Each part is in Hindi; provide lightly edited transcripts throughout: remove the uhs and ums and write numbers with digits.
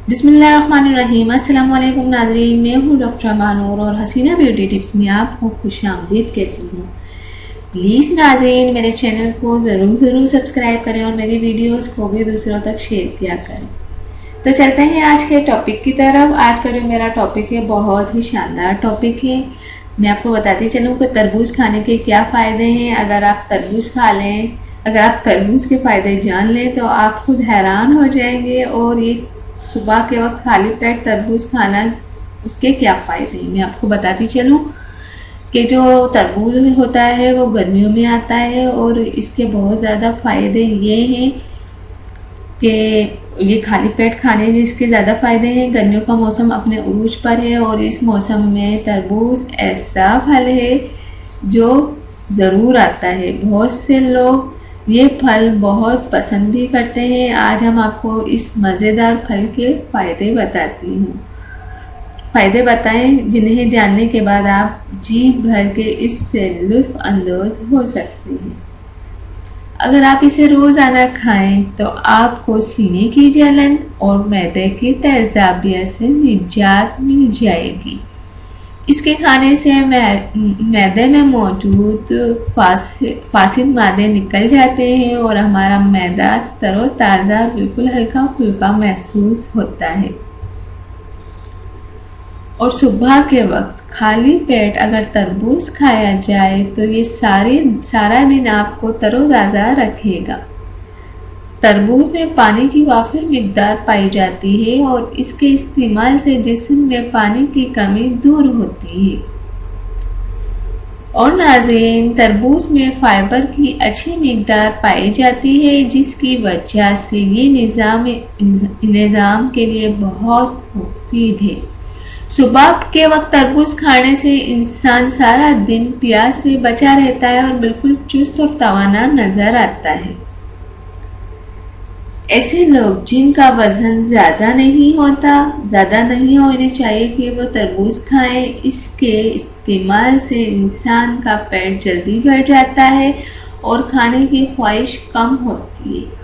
बिस्मिल्लाहिर्रहमानिर्रहीम। अस्सलाम वालेकुम नाज़रीन, मैं हूँ डॉक्टर अमानूर और हसीना ब्यूटी टिप्स में आपको खुशामदीद कहती हूँ। प्लीज़ नाज़रीन मेरे चैनल को ज़रूर सब्सक्राइब करें और मेरी वीडियोस को भी दूसरों तक शेयर किया करें। तो चलते हैं आज के टॉपिक की तरफ। आज का जो मेरा टॉपिक है बहुत ही शानदार टॉपिक है। मैं आपको बताती चलूँ कि तरबूज खाने के क्या फ़ायदे हैं। अगर आप तरबूज खा लें, अगर आप तरबूज के फ़ायदे जान लें तो आप खुद हैरान हो जाएंगे। और ये सुबह के वक्त खाली पेट तरबूज खाना, उसके क्या फ़ायदे हैं मैं आपको बताती चलूँ कि जो तरबूज होता है वो गर्मियों में आता है और इसके बहुत ज़्यादा फ़ायदे ये हैं कि ये खाली पेट खाने जिसके ज़्यादा फ़ायदे हैं। गर्मियों का मौसम अपने उरूज पर है और इस मौसम में तरबूज ऐसा फल है जो ज़रूर आता है। बहुत से लोग ये फल बहुत पसंद भी करते हैं। आज हम आपको इस मज़ेदार फल के फ़ायदे बताती हूँ। फ़ायदे बताएं जिन्हें जानने के बाद आप जी भर के इससे लुत्फ़ अंदोज़ हो सकते हैं। अगर आप इसे रोज़ाना खाएं तो आपको सीने की जलन और मैदे की तेज़ाबियत से निजात मिल जाएगी। इसके खाने से मैदे में मौजूद फासिद मादे निकल जाते हैं और हमारा मैदा तरोताज़ा बिल्कुल हल्का फुल्का महसूस होता है। और सुबह के वक्त खाली पेट अगर तरबूज खाया जाए तो ये सारा दिन आपको तरोताज़ा रखेगा। तरबूज में पानी की वाफिर मिकदार पाई जाती है और इसके इस्तेमाल से जिस्म में पानी की कमी दूर होती है। और नाज़रीन, तरबूज में फाइबर की अच्छी मिकदार पाई जाती है जिसकी वजह से ये निज़ाम के लिए बहुत मुफीद है। सुबह के वक्त तरबूज खाने से इंसान सारा दिन प्यास से बचा रहता है और बिल्कुल चुस्त और तवाना नज़र आता है। ऐसे लोग जिनका वज़न ज़्यादा नहीं होने चाहिए कि वो तरबूज खाएं। इसके इस्तेमाल से इंसान का पेट जल्दी भर जाता है और खाने की ख्वाहिश कम होती है।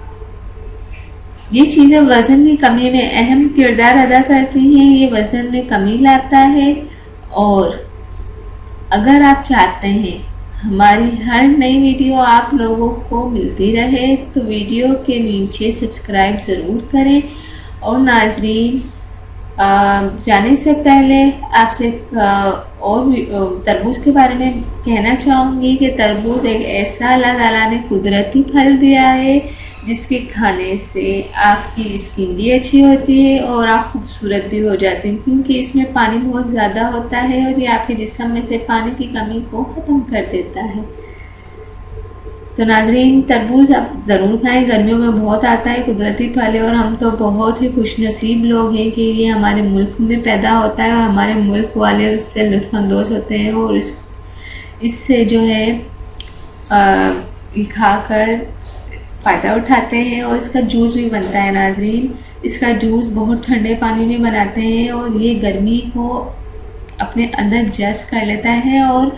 ये चीज़ें वज़न की कमी में अहम किरदार अदा करती हैं। ये वज़न में कमी लाता है। और अगर आप चाहते हैं हमारी हर नई वीडियो आप लोगों को मिलती रहे तो वीडियो के नीचे सब्सक्राइब ज़रूर करें। और नाज़रीन, जाने से पहले आपसे और तरबूज के बारे में कहना चाहूँगी कि तरबूज एक ऐसा अल्लाह ताला ने कुदरती फल दिया है जिसके खाने से आपकी स्किन भी अच्छी होती है और आप खूबसूरत भी हो जाते हैं, क्योंकि इसमें पानी बहुत ज़्यादा होता है और ये आपके जिस्म में से पानी की कमी को ख़त्म कर देता है। तो नाज़रीन, तरबूज आप ज़रूर खाएं। गर्मियों में बहुत आता है, कुदरती फल है और हम तो बहुत ही खुशनसीब लोग हैं कि ये हमारे मुल्क में पैदा होता है और हमारे मुल्क वाले उससे लुत्फ़अंदोज़ होते हैं और इससे जो है खाकर फ़ायदा उठाते हैं। और इसका जूस भी बनता है नाज़रीन। इसका जूस बहुत ठंडे पानी में बनाते हैं और ये गर्मी को अपने अंदर जज़्ब कर लेता है। और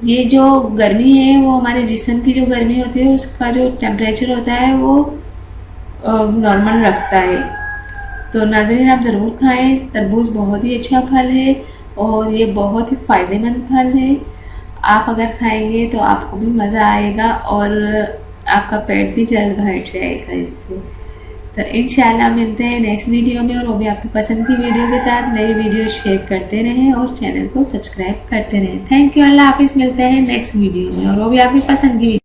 ये जो गर्मी है वो हमारे जिस्म की जो गर्मी होती है उसका जो टेम्परेचर होता है वो नॉर्मल रखता है। तो नाज़रीन, आप ज़रूर खाएं। तरबूज बहुत ही अच्छा फल है और ये बहुत ही फ़ायदेमंद फल है। आप अगर खाएंगे तो आपको भी मज़ा आएगा और आपका पेट भी जल्द भर जाएगा इससे। तो इंशाल्लाह मिलते हैं नेक्स्ट वीडियो में और वो भी आपकी पसंद की वीडियो के साथ। मेरी वीडियो शेयर करते रहें और चैनल को सब्सक्राइब करते रहें। Thank you. अल्लाह हाफिज़। मिलते हैं नेक्स्ट वीडियो में और वो भी आपकी पसंद की वीडियो।